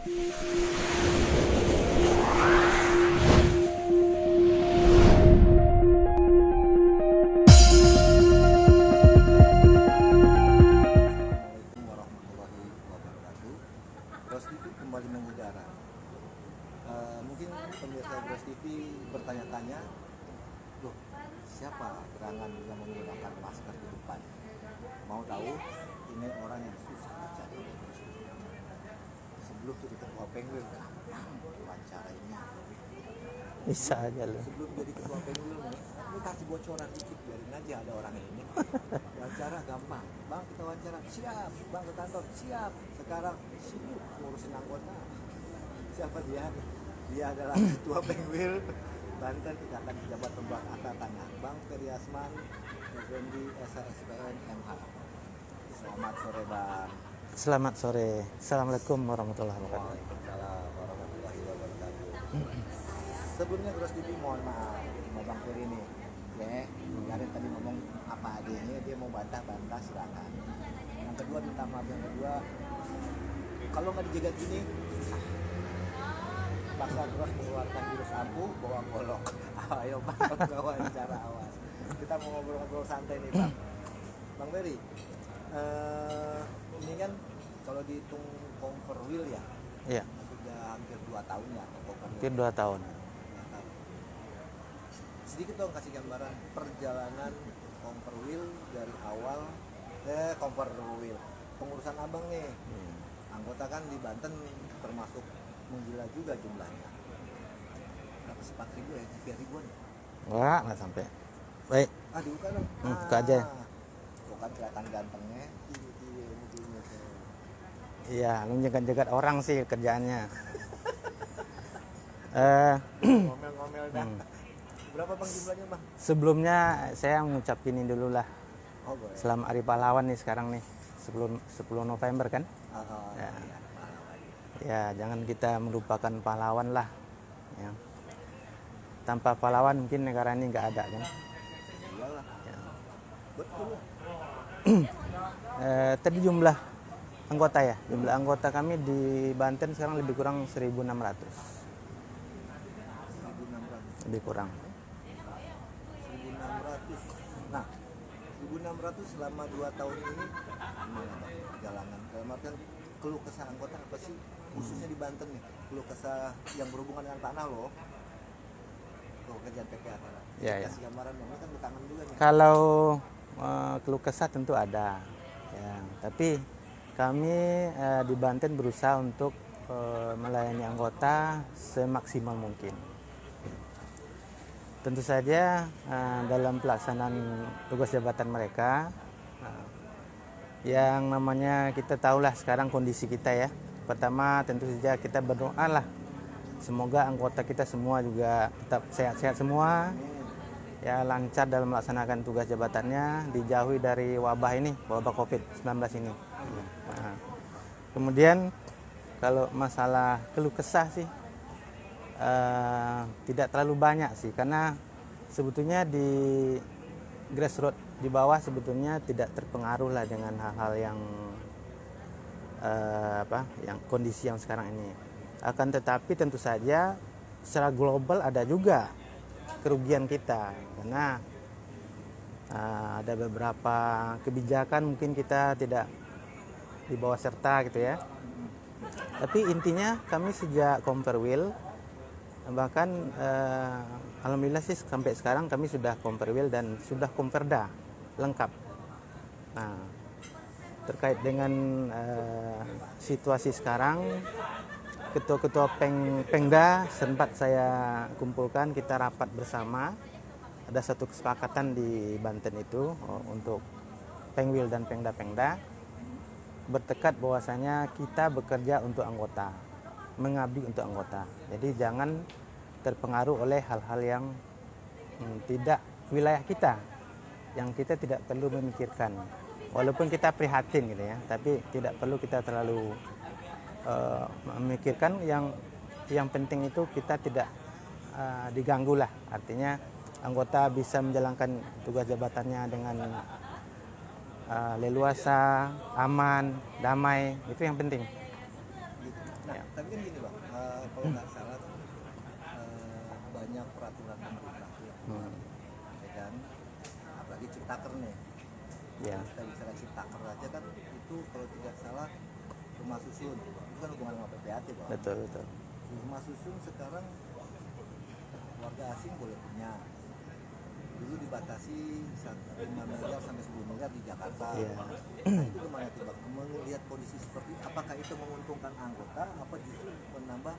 warahmatullahi wabarakatuh. Bros TV kembali mengudara. Mungkin pemirsa Bros TV bertanya-tanya, loh, siapa gerangan yang menggunakan masker di depan? Mau tahu? Ini orang yang susah dicari oleh Bros TV. Sebelum jadi ketua Penguil, wawancarainya. Bisa aja loh. Sebelum jadi ketua Penguil nih, ini kasih bocoran dikit, biarin aja ada orang ini. Wawancara gampang, bang kita wawancara, siap, bang ke kantor, siap. Sekarang sibuk ngurusin anggota. Siapa dia? Dia adalah ketua Penguil Banten Ikatan Pejabat Pembuat Akta Tanah, Bang Ferry Asman, Effendi SHSPN MH. Selamat sore bang. Selamat sore. Assalamualaikum warahmatullahi wabarakatuh. Waalaikumsalam warahmatullahi wabarakatuh. Sebelumnya Bros TV mohon maaf sama Bang Ferry nih. Ya, kemarin tadi ngomong apa adanya, dia mau bantah-bantah silakan. Yang kedua minta maaf, yang kedua kalau nggak dijaga gini paksa terus mengeluarkan jurus ampuh bawa golok. Ayo bang, wawancara awas. Kita mau ngobrol-ngobrol santai nih bang. Bang Ferry, ini kan kalau dihitung Comfortwheel ya, Iya, sudah hampir 2 tahun ya Comfortwheel. mungkin 2 tahun. Sedikit dong kasih gambaran perjalanan Comfortwheel dari awal Comfortwheel pengurusan abang nih. Anggota kan di Banten termasuk menggila juga jumlahnya. Berapa sih, 4.000 ya? 3.000-an? Nggak sampai. Baik, Dibuka dong. buka aja. Tuh kan kelihatan gantengnya. Iya, mobilnya tuh. Iya, menjegat-jegat orang sih kerjaannya. Ngomel-ngomel dah. Berapa bang jumlahnya bang? Sebelumnya saya mengucapin ini dulu lah. Oh boleh. Selamat Hari Pahlawan nih sekarang nih. 10 November kan? Ya. Iya. Ya, jangan kita melupakan pahlawan lah. Ya. Tanpa pahlawan mungkin negara ini nggak ada kan? Iyalah. Ya. Betul. Tadi jumlah anggota ya. Jumlah anggota kami di Banten sekarang lebih kurang 1.600. 1.600. Lebih kurang. 1.600. Nah, 1.600 selama 2 tahun ini gimana bang perjalanan? Dalam artian keluh kesah anggota apa sih? Khususnya di Banten nih, keluh kesah yang berhubungan dengan tanah loh. Tuh kerjaan PPA tanah. Ya, ya. Kasih gambaran dong, ini kan bertangan juga nih. Kalau keluh kesah tentu ada. Ya, tapi kami di Banten berusaha untuk melayani anggota semaksimal mungkin. Tentu saja dalam pelaksanaan tugas jabatan mereka, yang namanya kita tahulah sekarang kondisi kita ya. Pertama tentu saja kita berdoa lah, semoga anggota kita semua juga tetap sehat-sehat semua, ya lancar dalam melaksanakan tugas jabatannya, dijauhi dari wabah ini, wabah COVID-19 ini. Nah, kemudian kalau masalah keluh kesah sih tidak terlalu banyak sih, karena sebetulnya di grassroots di bawah sebetulnya tidak terpengaruh lah dengan hal-hal yang yang kondisi yang sekarang ini. Akan tetapi tentu saja secara global ada juga kerugian kita, karena ada beberapa kebijakan mungkin kita tidak dibawa serta gitu ya. Tapi intinya kami sejak Comfortwheel, bahkan alhamdulillah sih sampai sekarang kami sudah Comfortwheel dan sudah Comperda lengkap. Nah, terkait dengan situasi sekarang, ketua-ketua Pengda sempat saya kumpulkan, kita rapat bersama. Ada satu kesepakatan di Banten itu untuk Penwil dan Pengda bertekad bahwasanya kita bekerja untuk anggota, mengabdi untuk anggota. Jadi jangan terpengaruh oleh hal-hal yang tidak wilayah kita, yang kita tidak perlu memikirkan. Walaupun kita prihatin gitu ya, tapi tidak perlu kita terlalu memikirkan. Yang penting itu kita tidak diganggu lah. Artinya anggota bisa menjalankan tugas jabatannya dengan leluasa, aman, damai, itu yang penting. Nah, tapi kan kalau nggak salah tuh, banyak peraturan pemerintah ya, ya kan, apalagi Ciptaker nih. Ya, Kita bicara Ciptaker aja kan itu kalau tidak salah rumah susun, itu kan hubungan sama PPAT Bang. betul betul. Rumah susun sekarang warga asing boleh punya. Dulu dibatasi 5 miliar sampai 10 miliar di Jakarta. Iya. Nah, itu gimana tuh Bang? Melihat kondisi seperti apakah itu menguntungkan anggota apa justru menambah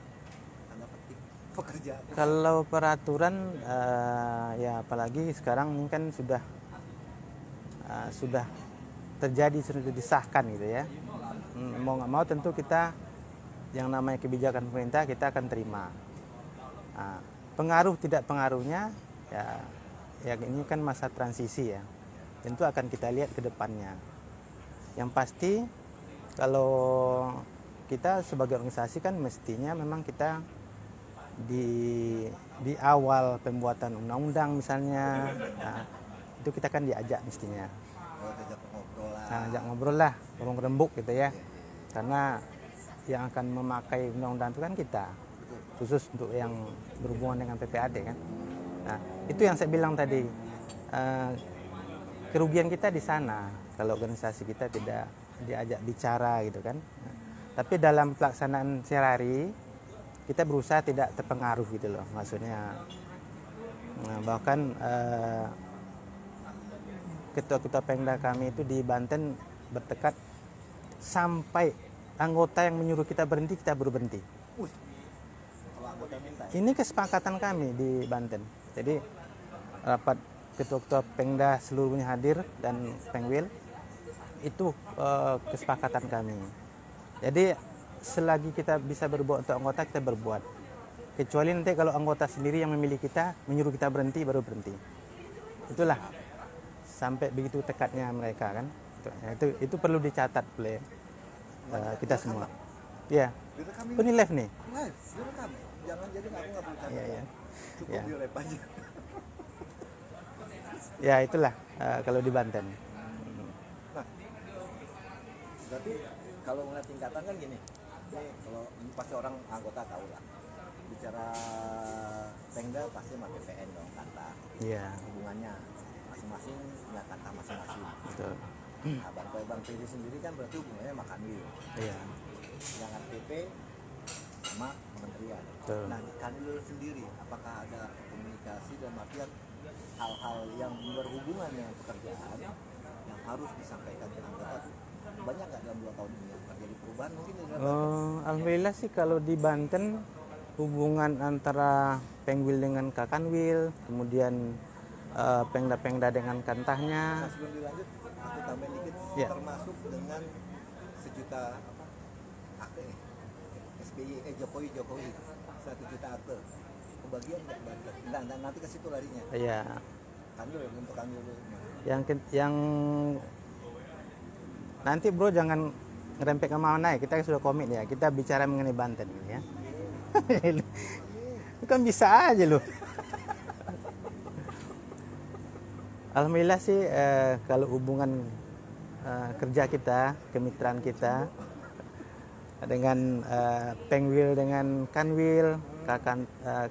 tanda petik pekerjaan? Kalau peraturan ya apalagi sekarang ini kan sudah terjadi, sudah disahkan gitu ya. Mau nggak mau tentu kita yang namanya kebijakan pemerintah kita akan terima. Nah, pengaruh tidak pengaruhnya ya ini kan masa transisi ya. Tentu akan kita lihat ke depannya. Yang pasti kalau kita sebagai organisasi kan mestinya memang kita di awal pembuatan undang-undang misalnya, nah, itu kita kan diajak mestinya. Kalau diajak ngobrol lah. Nah, ajak ngobrol lah, ngomong rembuk gitu ya. Karena yang akan memakai undang-undang itu kan kita, khusus untuk yang berhubungan dengan PPAD kan. Nah, itu yang saya bilang tadi, kerugian kita di sana kalau organisasi kita tidak diajak bicara gitu kan. Nah, tapi dalam pelaksanaan sehari-hari kita berusaha tidak terpengaruh gitu loh, maksudnya. Nah, bahkan ketua-ketua Pemda kami itu di Banten bertekad sampai anggota yang menyuruh kita berhenti, kita baru berhenti. Kalau anggota minta ya? Ini kesepakatan kami di Banten. Jadi rapat ketua-ketua Pemda seluruhnya hadir dan Pengwil itu kesepakatan kami. Jadi selagi kita bisa berbuat untuk anggota, kita berbuat. Kecuali nanti kalau anggota sendiri yang memilih kita, menyuruh kita berhenti, baru berhenti. Itulah sampai begitu tekadnya mereka kan. Itu perlu dicatat oleh kita semua. Ya. Direkam Oh, ini live nih. live, direkam. Jangan jadi aku nggak perlu catat. Iya, iya. Cukup Ya. di live aja. Ya itulah kalau di Banten. Nah, berarti kalau ngeliat tingkatan kan gini, ini kalau ini pasti orang anggota tahu lah. Bicara Pengda pasti sama PPN dong, kata Iya, hubungannya masing-masing punya kata masing-masing. betul. Nah, Bang PD sendiri kan berarti hubungannya sama Kanwil, Iya, sedangkan PP sama kementerian. betul. Nah, di Kanwil sendiri apakah ada komunikasi dan artian hal-hal yang berhubungan dengan pekerjaan yang harus disampaikan ke anggota tuh banyak nggak dalam 2 tahun ini yang terjadi perubahan mungkin di dalam Alhamdulillah sih kalau di Banten hubungan antara Pengwil dengan Kakanwil, kemudian Pengda-Pengda dengan kantahnya. Nah, sebelum dilanjut aku tambahin dikit Ya. termasuk dengan sejuta akte SBY Jokowi 1 juta akte kebagian nggak Banten? Nah, nanti ke situ larinya. Ya, Kanwil untuk Kanwil yang nanti bro jangan ngerempet ke mana ya, kita sudah komit ya, kita bicara mengenai Banten ya. Itu kan bisa aja loh. Alhamdulillah sih kalau hubungan kerja kita, kemitraan kita dengan Pengwil dengan Kanwil,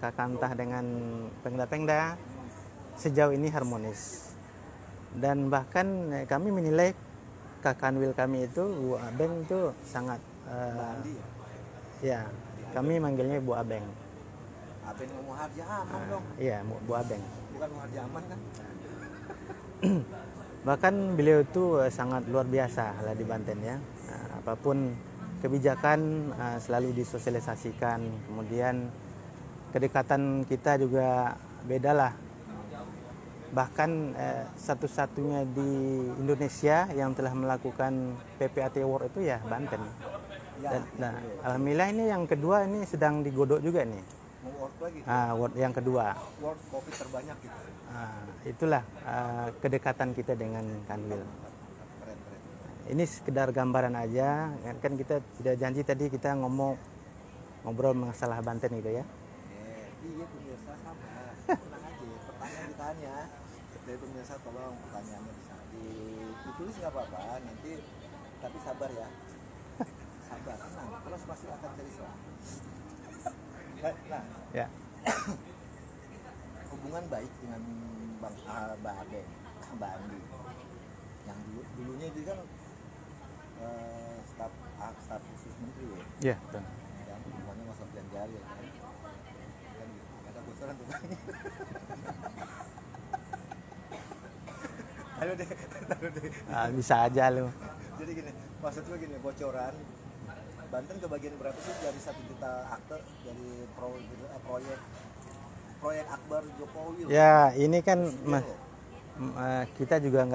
Kakantah dengan Pengda-Pengda sejauh ini harmonis. Dan bahkan kami menilai Kakanwil kami itu Bu Abeng itu sangat Bandi ya. ya, kami manggilnya Bu Abeng. Abeng ngomong harja aman dong, Iya, Bu Abeng. bukan harja aman kan? Bahkan beliau itu sangat luar biasa lah di Banten ya. Apapun kebijakan selalu disosialisasikan. Kemudian kedekatan kita juga beda lah. Bahkan satu-satunya di Indonesia yang telah melakukan PPAT Award itu ya Banten. Ya, Nah, alhamdulillah ini yang kedua ini sedang digodok juga nih. mau work lagi. Award yang kedua. World COVID terbanyak gitu. Itulah kedekatan kita dengan Kanwil. Keren. Ini sekedar gambaran aja, kan kita sudah janji tadi kita ngobrol masalah Banten gitu ya. Iya pemirsa sama, tenang aja. Pertanyaan ditanya, dari pemirsa tolong pertanyaannya bisa ditulis nggak apa-apa nanti, tapi sabar ya, sabar tenang, terus pasti akan cari soal. Ya. Hubungan baik dengan Mbak Ade, Mbak Andi. Yang dulunya dia kan staf khusus menteri ya. Iya, betul. Yang hubungannya sama Sofian Jalil kan. Kan ada bocoran tuh. Ayo deh. Bisa aja lu. Jadi gini, maksud gue gini, bocoran Banten kebagian berapa sih dari 1 juta akte dari proyek Akbar Jokowi? Ya, ini kan Presiden loh. kita juga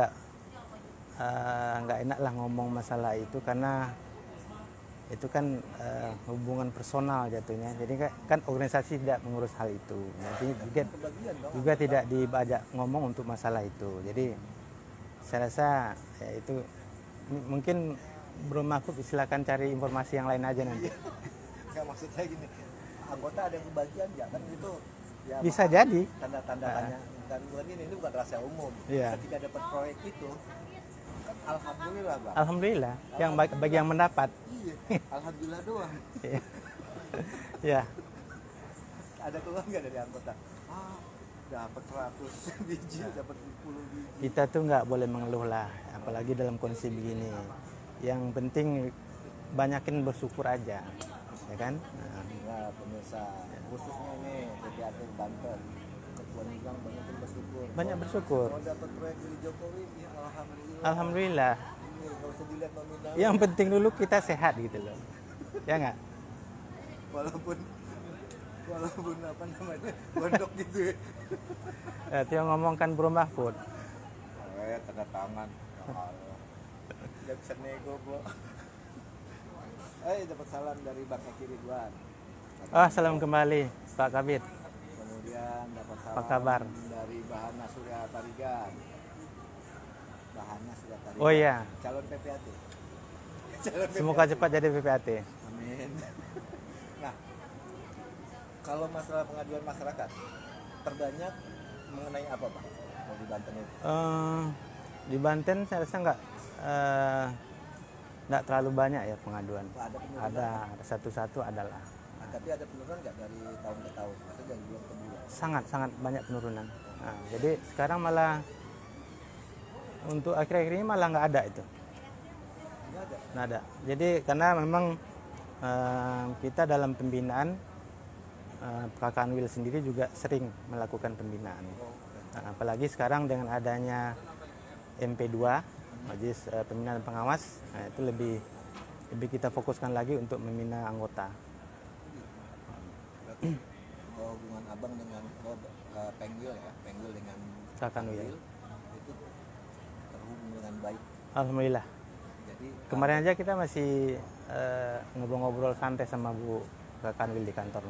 nggak enak lah ngomong masalah itu karena itu kan hubungan personal jatuhnya. Jadi kan organisasi tidak mengurus hal itu. Jadi Kebagian dong. juga tidak diajak ngomong untuk masalah itu. Jadi saya rasa ya itu mungkin Bro Mahfud silakan cari informasi yang lain aja nanti. Nggak, maksud saya gini, anggota ada yang kebagian ya kan itu ya Bisa jadi. tanda-tanda tanya dan ini bukan rahasia umum. Iya. Ketika dapat proyek itu kan alhamdulillah Bang. Alhamdulillah yang bagi yang mendapat. Iya, alhamdulillah doang. Ya, Ada keluar nggak dari anggota? Dapat 100 biji, dapat 10 biji. kita tuh nggak boleh mengeluh lah, apalagi dalam kondisi begini. Yang penting banyakin bersyukur aja, ya kan? Nah, pemirsa, khususnya nih PPAT Banten, Ketua bilang banyakin bersyukur. Banyak bersyukur. Kalau dapat proyek dari Jokowi, ya alhamdulillah. Alhamdulillah. Ini nggak usah dilihat nominal. Yang penting dulu kita sehat gitu loh, ya nggak? Walaupun apa namanya gondok gitu ya. Dia ngomongkan Bro Mahfud. Tanda tangan. Udah bisa nego bro. Dapat salam dari Bang Eki Ridwan. Salam kembali Pak Kabit. Kemudian dapat salam Apa kabar? dari Bahana Surya Tarigan. Bahana Surya Tarigan. Oh iya, Calon PPAT. semoga cepat jadi PPAT. Amin. Nah, kalau masalah pengaduan masyarakat terbanyak mengenai apa Pak? Kalau di Banten itu? Di Banten saya rasa nggak terlalu banyak ya pengaduan. Ada penurunan? Ada satu-satu adalah. Tapi ada penurunan nggak dari tahun ke tahun? Maksudnya dari bulan ke bulan? Sangat banyak penurunan. Nah, jadi sekarang malah untuk akhir-akhir ini malah nggak ada itu. Nggak ada. Nggak ada. Jadi karena memang kita dalam pembinaan KKNWIL sendiri juga sering melakukan pembinaan. Nah, apalagi sekarang dengan adanya MP2, Majelis Pembinaan Pengawas, nah itu lebih kita fokuskan lagi untuk membina anggota. Berarti hubungan abang dengan Pengwil ya, Pengwil dengan KKNWIL itu terhubung dengan baik. Alhamdulillah. Jadi Kemarin aja kita masih ngobrol-ngobrol santai sama Bu KKNWIL di kantor.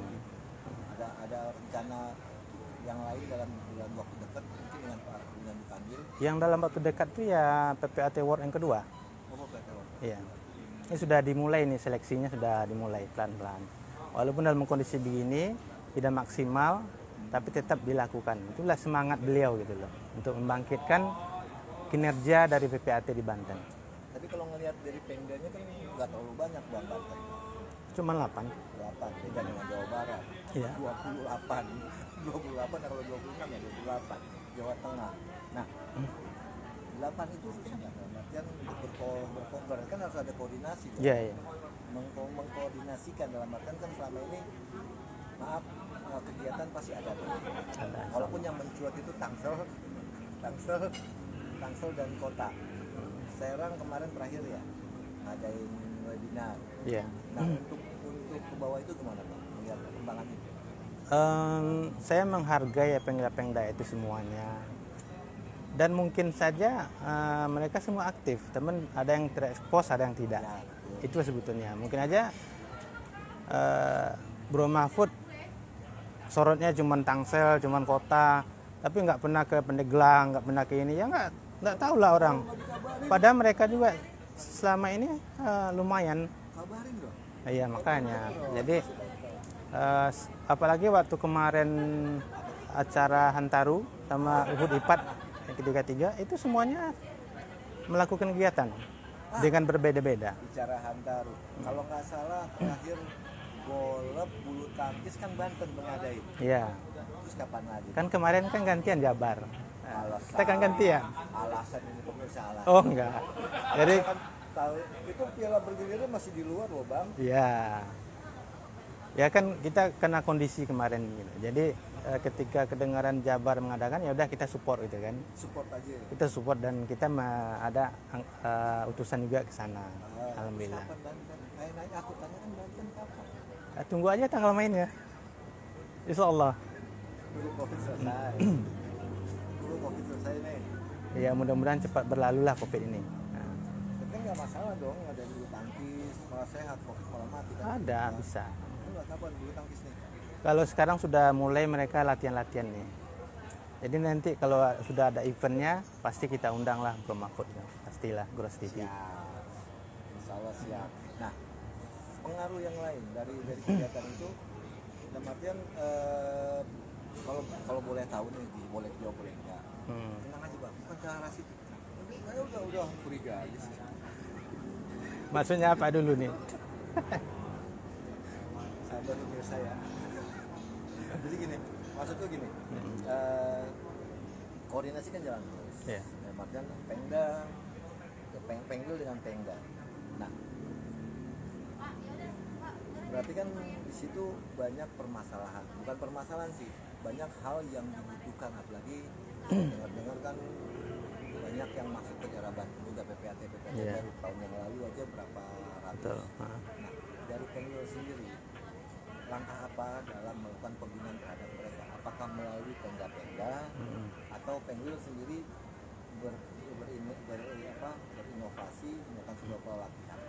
ada rencana yang lain dalam waktu dekat mungkin dengan Pak Pengwil. Yang dalam waktu dekat tuh ya PPAT World yang kedua. Iya. Ini sudah dimulai nih, seleksinya sudah dimulai pelan-pelan. Walaupun dalam kondisi begini tidak maksimal, tapi tetap dilakukan. Itulah semangat beliau gitu loh, untuk membangkitkan kinerja dari PPAT di Banten. Tapi kalau ngelihat dari Pemdanya kan nggak terlalu banyak Bang Banten. Cuma 8. 28 beda dengan Jawa Barat. Iya. 28. 28 kalau 26 ya 28. Jawa Tengah. Nah, 8 itu susah nggak? Artian berkoordinasi kan harus ada koordinasi. Iya, iya. Mengkoordinasikan dalam artian kan selama ini maaf kegiatan pasti ada. Ada. Walaupun yang mencuat itu Tangsel dan kota. Serang kemarin terakhir ya ngadain webinar. Iya. Nah, untuk ke bawah itu gimana Pak? Melihat perkembangan itu. Saya menghargai ya pengda itu semuanya. Dan mungkin saja mereka semua aktif, teman ada yang terekspos, ada yang tidak. Ya, Itu sebetulnya. Mungkin aja Bro Mahfud sorotnya cuma Tangsel, cuma kota, tapi nggak pernah ke Pandeglang, nggak pernah ke ini, ya nggak tahu lah orang. Padahal mereka juga selama ini lumayan. Kabarin dong. Iya makanya. Jadi apalagi waktu kemarin acara Hantaru sama Uhud IPAT yang ketiga itu semuanya melakukan kegiatan dengan berbeda-beda. Bicara Hantaru. Kalau nggak salah terakhir golf, bulu tangkis kan Banten mengadain. Iya. Terus kapan lagi? Kan kemarin kan gantian Jabar. Nah, Alasan, kita kan gantian. alasan ini pemirsa alasan. Oh enggak. Jadi kan tahu itu piala berdiri masih di luar loh bang. ya, ya kan kita kena kondisi kemarin gitu. Jadi ketika kedengaran Jabar mengadakan ya udah kita support gitu kan. Support aja. Kita support dan kita ada utusan juga ke sana. Alhamdulillah. Kapan Banten? Nanya aku tanya kan Banten kapan? Tunggu aja tanggal mainnya. Insya Allah. Dulu Covid selesai. Dulu Covid selesai nih. Ya mudah-mudahan cepat berlalu lah Covid ini. Nah, Tapi nggak masalah dong, ada bulu tangkis, malah sehat, Covid malah mati kan? ada bisa. Enggak kapan bulu tangkis nih? Kalau sekarang sudah mulai mereka latihan-latihan nih. Jadi nanti kalau sudah ada eventnya pasti kita undang lah Bro Mahfud. Pastilah Gros TV. Siap. Insya Allah siap. Nah, pengaruh yang lain dari kegiatan itu, dalam artian kalau boleh tahu nih, boleh jawab boleh enggak? Tenang aja bang, bukan cara rasis. Saya udah curiga aja sih. Maksudnya apa dulu nih? Sabar nih biasa ya. Jadi gini, maksudku gini, koordinasi kan jalan terus. Iya. Dalam artian Pengda, Pengdil dengan Pengda. Nah, berarti kan di situ banyak permasalahan, bukan permasalahan sih, banyak hal yang dibutuhkan, apalagi dengar-dengar kan banyak yang masuk ke daerah Banten juga PPAT Iya. baru tahun yang lalu aja berapa ratus. Betul. Nah, dari Pengdil sendiri langkah apa dalam melakukan pembinaan terhadap mereka? Apakah melalui Pengda atau Pengdil sendiri berinovasi melakukan sebuah pelatihan?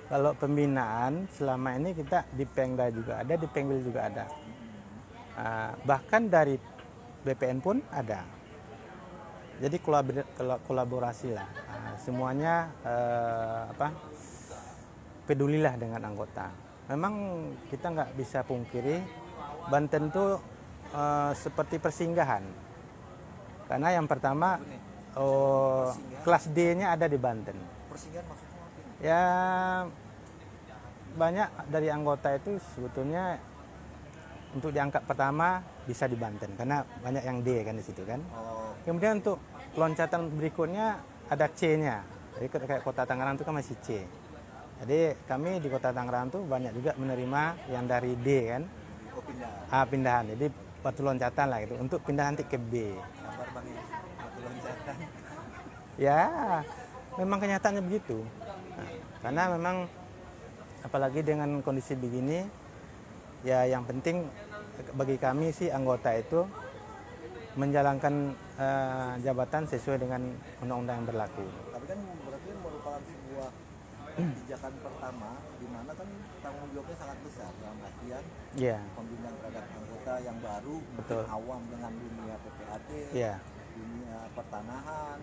Kalau pembinaan selama ini kita di Pengda juga ada, di Pengwil juga ada. Bahkan dari BPN pun ada. Jadi kolaborasi lah. Semuanya pedulilah dengan anggota. Memang kita nggak bisa pungkiri Banten itu seperti persinggahan. Karena yang pertama kelas D-nya ada di Banten. Persinggahan maksudnya apa ini? Ya banyak dari anggota itu sebetulnya untuk diangkat pertama bisa di Banten karena banyak yang D kan di situ kan. Kemudian untuk loncatan berikutnya ada C-nya. Jadi kayak Kota Tangerang itu kan masih C. Jadi kami di Kota Tangerang tuh banyak juga menerima yang dari D kan. Oh, pindah. Pindahan. Jadi batu loncatan lah gitu untuk pindah nanti ke B. Kabar bang ya, batu loncatan. Ya, memang kenyataannya begitu. Nah, karena memang apalagi dengan kondisi begini, ya yang penting bagi kami sih anggota itu menjalankan jabatan sesuai dengan undang-undang yang berlaku. Tapi kan berarti merupakan sebuah kebijakan pertama di mana kan tanggung jawabnya sangat besar dalam artian Iya, pembinaan terhadap anggota yang baru, betul. mungkin awam dengan dunia PPAT, Iya, dunia pertanahan,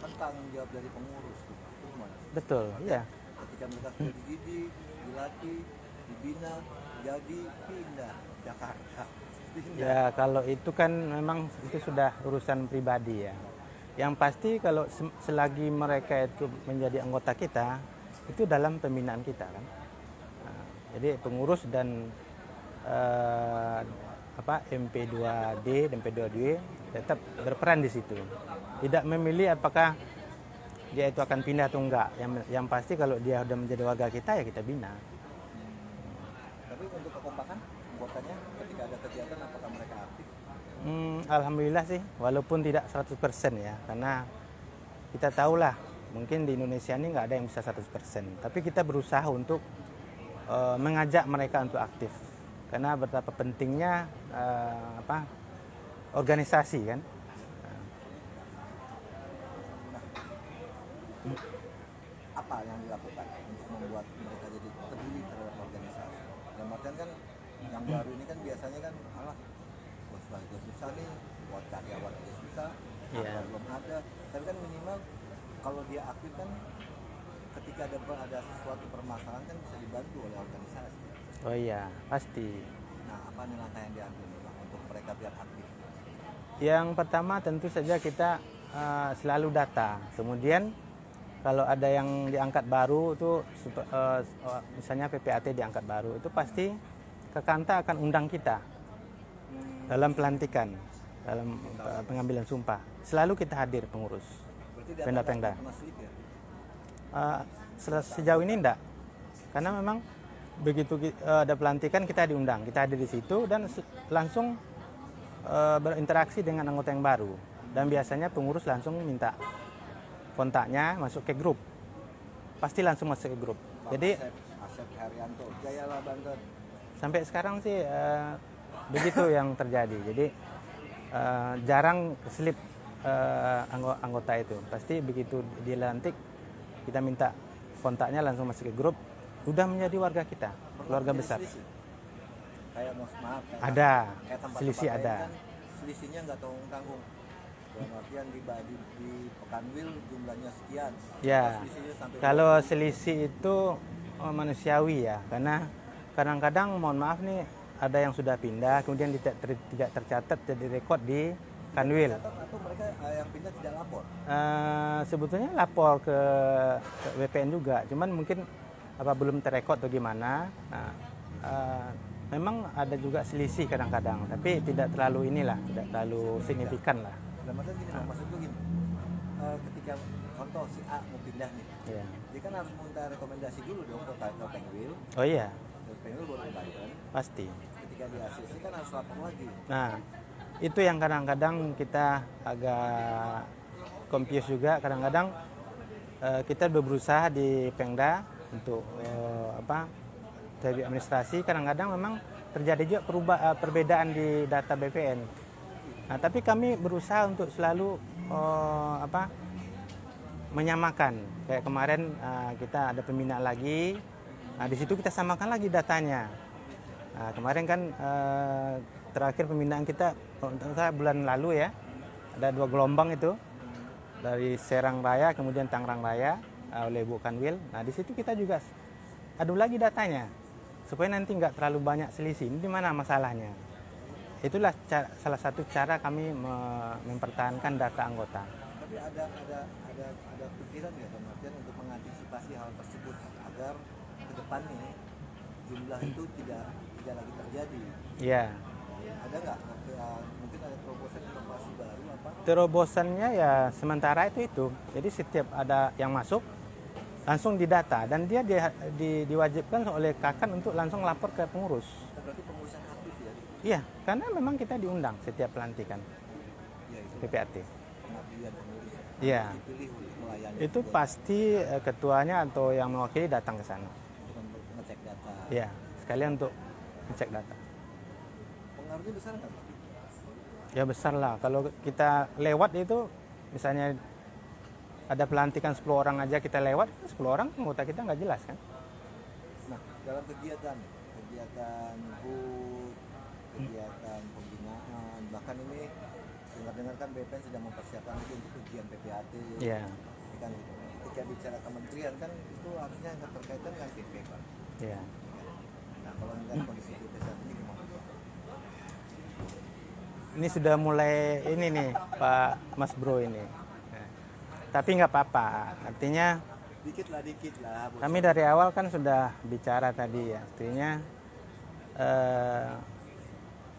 kan tanggung jawab dari pengurus. Itu gimana? betul. Iya. Ketika mereka sudah dididik, dilatih, dibina, jadi pindah Jakarta. Pindah. Ya kalau itu kan memang itu sudah urusan pribadi ya. Yang pasti kalau selagi mereka itu menjadi anggota kita, itu dalam pembinaan kita kan. Nah, jadi pengurus dan MP2D dan MP2D tetap berperan di situ. Tidak memilih apakah dia itu akan pindah atau enggak. Yang pasti kalau dia sudah menjadi warga kita ya kita bina. Tapi untuk kekompakan anggotanya ketika ada kegiatan apakah mereka aktif? Alhamdulillah sih, walaupun tidak 100% ya, karena kita tahulah mungkin di Indonesia ini nggak ada yang bisa 100%. Tapi kita berusaha untuk mengajak mereka untuk aktif, karena betapa pentingnya organisasi kan. Apa yang dilakukan untuk membuat mereka jadi peduli terhadap organisasi? Dalam artian kan yang baru ini kan biasanya kan bos aja susah nih, buat karyawan aja susah, Iya. belum ada. Tapi kan minimal kalau dia aktif kan ketika ada sesuatu permasalahan kan bisa dibantu oleh organisasi. Oh iya, pasti. Nah, apa nih langkah yang diambil Bang, untuk mereka biar aktif? Yang pertama tentu saja kita selalu data, kemudian kalau ada yang diangkat baru itu misalnya PPAT diangkat baru itu pasti Kekanta akan undang kita dalam pelantikan, dalam pengambilan sumpah. Selalu kita hadir pengurus Berarti di Pemda-Pemda. pernah slip ya? Sejauh ini enggak, karena memang begitu ada pelantikan kita diundang, kita hadir di situ dan langsung berinteraksi dengan anggota yang baru, dan biasanya pengurus langsung minta kontaknya masuk ke grup, pasti langsung masuk ke grup. Jadi Asep Haryanto, Jayalah Banten. sampai sekarang sih begitu yang terjadi. Jadi jarang keselip anggota itu, pasti begitu dilantik kita minta kontaknya langsung masuk ke grup, udah menjadi warga kita, keluarga besar. Selisih? Kayak maaf, Ada kayak tempat-tempat selisih, lain ada. kan selisihnya nggak tanggung-tanggung. Dalam artian di Pekanwil jumlahnya sekian. Ya, Selisihnya sampai kalau selisih itu manusiawi ya, karena kadang-kadang mohon maaf nih ada yang sudah pindah kemudian tidak tercatat jadi rekod di Kanwil. atau mereka yang pindah tidak lapor. Sebetulnya lapor ke WPN juga, cuman mungkin apa belum terrekod atau gimana. Nah, memang ada juga selisih kadang-kadang, tapi tidak terlalu tidak terlalu signifikan lah. Dalam artian gini, maksud gue gini, ketika contoh si A mau pindah nih, Ya. dia kan harus minta rekomendasi dulu dong ke Pekanwil, Oh iya, ke Pekanwil baru ke Banten. pasti. Ketika di ACC kan harus lapor lagi. Nah, itu yang kadang-kadang kita agak confused juga. Kadang-kadang kita udah berusaha di Pemda untuk dari administrasi, kadang-kadang memang terjadi juga perbedaan di data BPN. Nah, tapi kami berusaha untuk selalu menyamakan. Kayak kemarin kita ada pembinaan lagi, nah, di situ kita samakan lagi datanya. Nah, kemarin kan terakhir pembinaan kita bulan lalu ya, ada 2 gelombang itu dari Serang Raya kemudian Tangerang Raya oleh Bu Kanwil. Nah, di situ kita juga adu lagi datanya supaya nanti nggak terlalu banyak selisih. Ini di mana masalahnya? Itulah salah satu cara kami mempertahankan data anggota. Tapi ada pikiran ya kemudian untuk mengantisipasi hal tersebut agar ke depannya jumlah itu tidak lagi terjadi. Iya. Ada nggak mungkin ada terobosan inovasi baru apa? Terobosannya ya sementara itu. Jadi setiap ada yang masuk langsung didata dan dia diwajibkan oleh Kakan untuk langsung lapor ke pengurus. Berarti pengurusan aktif ya? Iya, karena memang kita diundang setiap pelantikan Iya itu. PPAT. Pengabdian pengurus. Iya. Dipilih untuk melayani. Itu pasti ketuanya atau yang mewakili datang ke sana. Untuk ngecek data. Iya, sekalian untuk ngecek data. Pengaruhnya besar nggak Pak? Ya besar lah. Kalau kita lewat itu, misalnya ada pelantikan 10 orang aja kita lewat, 10 orang anggota kita nggak jelas kan? Nah, dalam kegiatan HUT, kegiatan pembinaan, bahkan ini dengar-dengar kan BPN sedang mempersiapkan itu untuk ujian PPAT. Iya. Kan gitu. Ketika bicara kementerian kan itu harusnya nggak terkaitan dengan PP Pak. Iya. Nah, kalau melihat kondisi kita saat ini gimana Pak? Ini sudah mulai ini nih Pak Mas Bro ini. Nah, tapi nggak apa-apa. Artinya Dikit lah. kami dari awal kan sudah bicara tadi ya. Artinya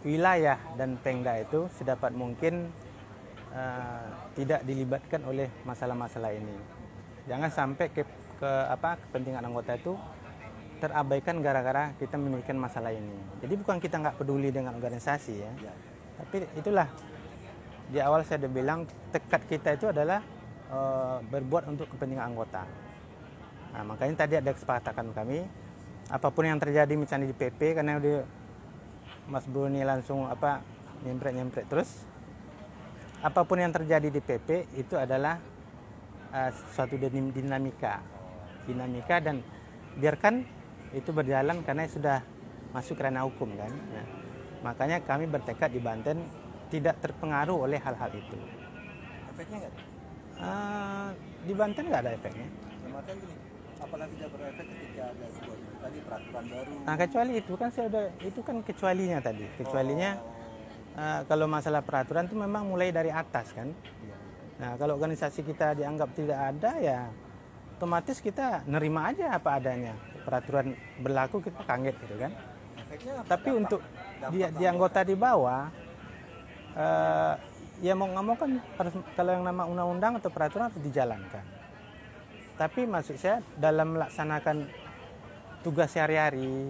wilayah dan Pemda itu sedapat mungkin tidak dilibatkan oleh masalah-masalah ini. Jangan sampai kepentingan anggota itu terabaikan gara-gara kita memiliki masalah ini. Jadi bukan kita nggak peduli dengan organisasi ya. Tapi itulah di awal saya udah bilang tekad kita itu adalah berbuat untuk kepentingan anggota. Nah, makanya tadi ada kesepakatan kami, apapun yang terjadi misalnya di PP, karena udah Mas Bro ini langsung nyempret terus, apapun yang terjadi di PP itu adalah suatu dinamika dan biarkan itu berjalan karena sudah masuk ranah hukum kan. Nah, makanya kami bertekad di Banten tidak terpengaruh oleh hal-hal itu. Efeknya nggak? Di Banten nggak ada efeknya. Makanya gini, apalagi tidak berefek ketika ada sebuah tadi peraturan baru. Nah, kecuali itu kan itu kan kecualinya tadi. Kecualinya kalau masalah peraturan itu memang mulai dari atas kan. Iya. Nah, kalau organisasi kita dianggap tidak ada ya otomatis kita nerima aja apa adanya. Peraturan berlaku kita kaget gitu kan. Efeknya apa? Tapi Dampak- untuk dampak di anggota di bawah, ya mau nggak mau kan harus, kalau yang nama undang-undang atau peraturan harus dijalankan. Tapi maksud saya dalam melaksanakan tugas sehari-hari,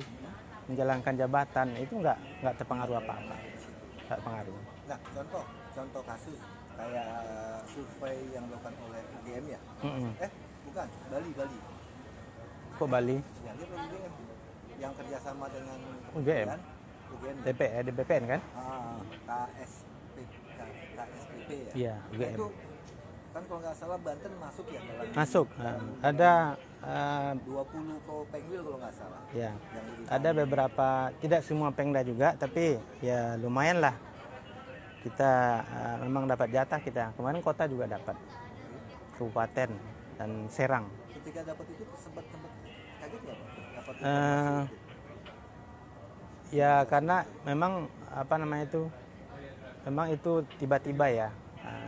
menjalankan jabatan itu nggak terpengaruh apa-apa, nggak pengaruh. Nah, contoh kasus kayak survei yang dilakukan oleh AGM ya. Mm-mm. Bukan, Bali. Kok Bali? Ya, dia UGM yang kerjasama dengan UGM? UGM. BPN kan? KSPP ya. Iya, Nah, UGM. itu kan kalau nggak salah Banten masuk ya dalam Masuk. Ada 20 pro Penwil kalau nggak salah. ya, Yang lebih ada beberapa, tidak semua Pengda juga, tapi ya lumayan lah. Kita memang dapat jatah kita. Kemarin kota juga dapat, kabupaten dan Serang. ketika dapat itu sempat kaget nggak Pak? Dapat Eh, informasi itu? Ya karena memang apa namanya itu, memang itu tiba-tiba ya.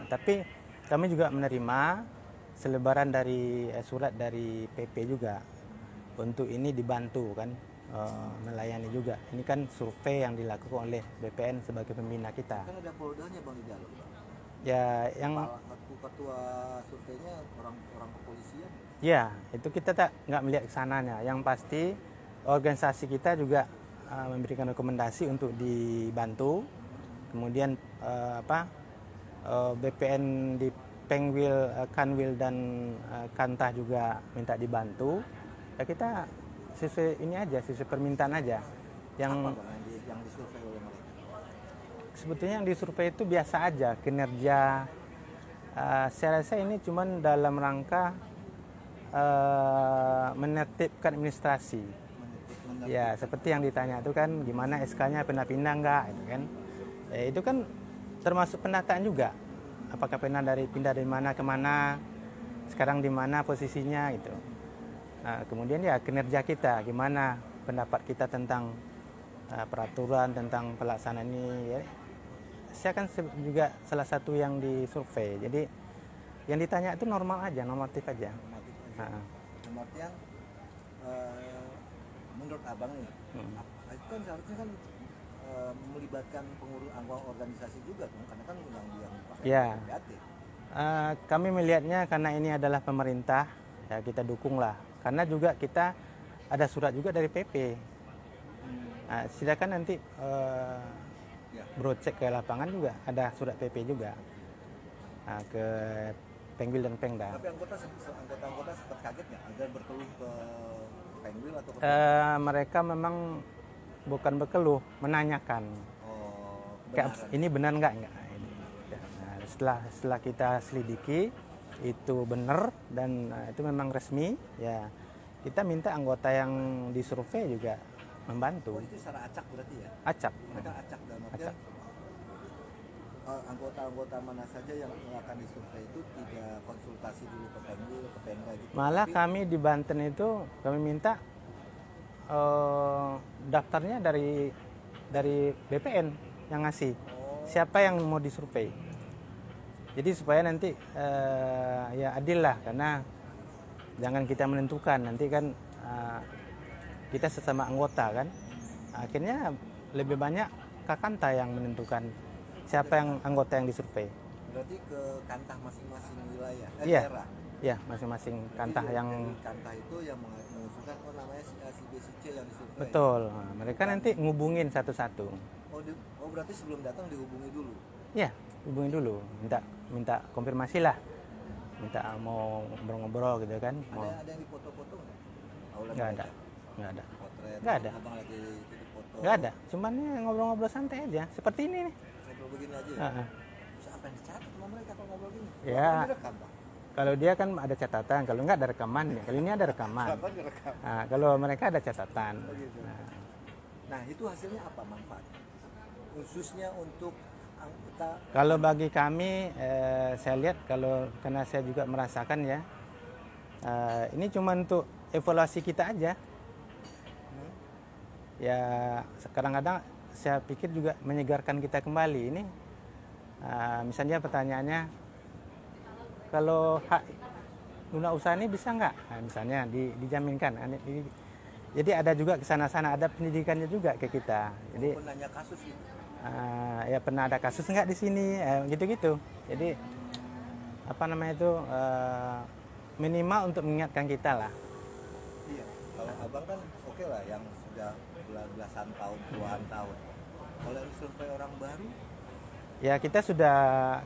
Tapi kami juga menerima selebaran dari surat dari PP juga untuk ini dibantu kan, melayani juga. Ini kan survei yang dilakukan oleh BPN sebagai pembina kita. Kan ada poldanya Bang di dalam Pak. Ya yang Ketua surveinya orang kepolisian. ya itu kita nggak melihat ke sananya. Yang pasti organisasi kita juga memberikan rekomendasi untuk dibantu. Kemudian BPN di Pengwil, Kanwil dan Kantah juga minta dibantu. Ya kita sesuai ini aja, sesuai permintaan aja. Yang Apa Bang yang disurvei oleh mereka? sebetulnya yang disurvei itu biasa aja, kinerja. Saya rasa ini cuman dalam rangka menertibkan administrasi. Ya seperti yang ditanya itu kan, gimana SK-nya pindah-pindah enggak, gitu kan? Itu kan termasuk pendataan juga. Apakah pindah dari mana ke mana, sekarang di mana posisinya gitu. Nah, kemudian ya kinerja kita, gimana pendapat kita tentang peraturan, tentang pelaksanaan ini. Ya. Saya kan juga salah satu yang disurvei. Jadi yang ditanya itu normal aja, normatif aja. Dalam artian menurut abang nih, itu kan seharusnya kan melibatkan pengurus anggota organisasi juga kan, karena kan yang dipakai Ya. kreatif. Kami melihatnya karena ini adalah pemerintah, ya kita dukung lah. Karena juga kita ada surat juga dari PP. Silakan nanti bro cek ke lapangan juga ada surat PP juga ke Pengwil dan Pengda. Tapi anggota sempat kaget nggak? Ada berkeluh ke Pengwil atau ke Mereka memang bukan berkeluh, menanyakan. kebenaran? Ini benar nggak? Nah, setelah kita selidiki itu benar dan itu memang resmi, ya kita minta anggota yang disurvei juga membantu. Oh, itu secara acak berarti ya? Acak. Mereka acak dalam artian Acak. anggota-anggota mana saja yang akan disurvei itu tidak konsultasi dulu ke Pengwil, ke Pengda gitu. Malah Tapi kami di Banten itu kami minta daftarnya dari BPN yang ngasih. Siapa yang mau disurvei? Jadi supaya nanti ya adil lah, karena jangan kita menentukan, nanti kan kita sesama anggota kan. Akhirnya lebih banyak Kakanta yang menentukan siapa yang anggota yang disurvei. berarti ke kantah masing-masing wilayah, Iya. daerah. Ya, masing-masing kantah Jadi yang dari kantah itu yang mengusulkan namanya si A, si B, si C yang disurvei. betul. Nah, mereka nanti ngubungin satu-satu. Oh berarti sebelum datang dihubungi dulu. Ya, hubungi dulu, minta konfirmasi lah, minta mau ngobrol-ngobrol gitu kan. Ada yang dipoto-foto nggak? Nggak ada, nggak ada, Potret. Nggak ada. Abang lagi tutup foto. nggak ada. Cuman ya ngobrol-ngobrol santai aja, seperti ini nih. Ngobrol begini aja. Heeh. Terus apa yang dicatat sama mereka kalau ngobrol gini? Ya. Apa direkam, Pak? Kalau dia kan ada catatan, kalau nggak ada rekaman. Ya. Kali ini ada rekaman. Apa direkam? Nah, kalau mereka ada catatan. Begitu. Nah itu hasilnya apa manfaat? Khususnya untuk anggota. Kalau bagi kami, saya lihat karena saya juga merasakan ya, ini cuma untuk evaluasi kita aja. Ya kadang-kadang saya pikir juga menyegarkan kita kembali. Ini misalnya pertanyaannya, kalau guna usaha ini bisa nggak? Nah, misalnya dijaminkan. Jadi ada juga ke sana-sana, ada pendidikannya juga ke kita. Jadi Walaupun nanya kasus gitu. ya pernah ada kasus nggak di sini, gitu-gitu. Jadi apa namanya itu minimal untuk mengingatkan kita lah. Iya, kalau abang kan oke lah yang sudah belasan tahun, puluhan tahun. Kalau yang disurvei orang baru, Ya kita sudah,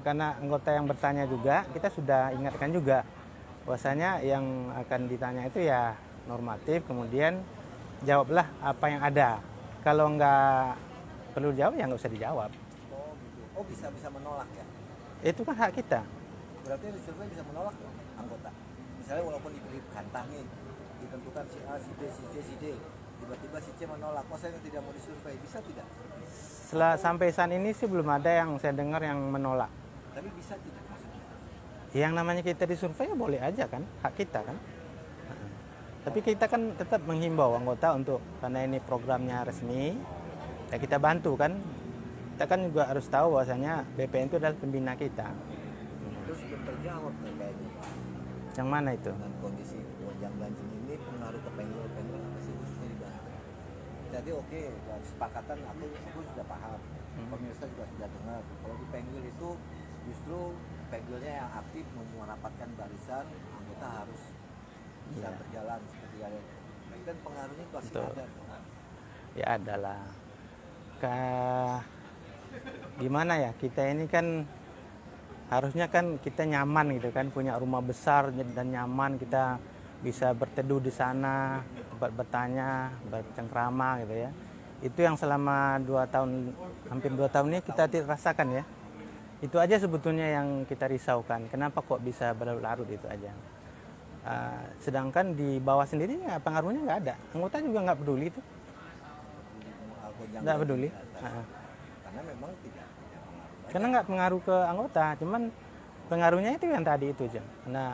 karena anggota yang bertanya juga, kita sudah ingatkan juga bahwasanya yang akan ditanya itu ya normatif, kemudian jawablah apa yang ada. Kalau nggak perlu jawab ya nggak usah dijawab. oh gitu. Oh bisa menolak ya. Itu kan hak kita. Berarti yang disurvei bisa menolak dong anggota. Misalnya walaupun diberi kantah nih, ditentukan si A, si B, si C, si D, tiba-tiba si C menolak. Oh saya tidak mau disurvei, bisa tidak? Sampai saat ini sih belum ada yang saya dengar yang menolak. Tapi bisa tidak maksudnya? Yang namanya kita disurvei ya boleh aja kan, hak kita kan. Tapi kita kan tetap menghimbau anggota untuk, karena ini programnya resmi, ya kita bantu kan. Kita kan juga harus tahu bahwasanya BPN itu adalah pembina kita. Terus belum terjawab nih kayaknya Pak. Yang mana itu? Dengan kondisi gonjang ganjing ini pengaruh ke penggul apa sih khususnya di Banten? Jadi oke, dari kesepakatan aku sudah paham, pemirsa juga sudah dengar. Kalau di penggul itu justru penggulnya yang aktif merapatkan barisan, anggota harus bisa Iya. berjalan seperti kalian. Tapi kan pengaruhnya pasti Betul. ada. Ya adalah. Gimana ya, kita ini kan harusnya kan kita nyaman gitu kan, punya rumah besar dan nyaman, kita bisa berteduh di sana, tempat bertanya, bercengkrama gitu ya. Itu yang selama 2 tahun, hampir 2 tahun ini kita rasakan ya. Itu aja sebetulnya yang kita risaukan. Kenapa kok bisa berlarut itu aja. Sedangkan di bawah sendiri ya pengaruhnya nggak ada. Anggota juga nggak peduli itu. Nggak peduli. Karena memang tidak pengaruh. Karena nggak pengaruh ke anggota, cuman pengaruhnya itu yang tadi itu aja. Karena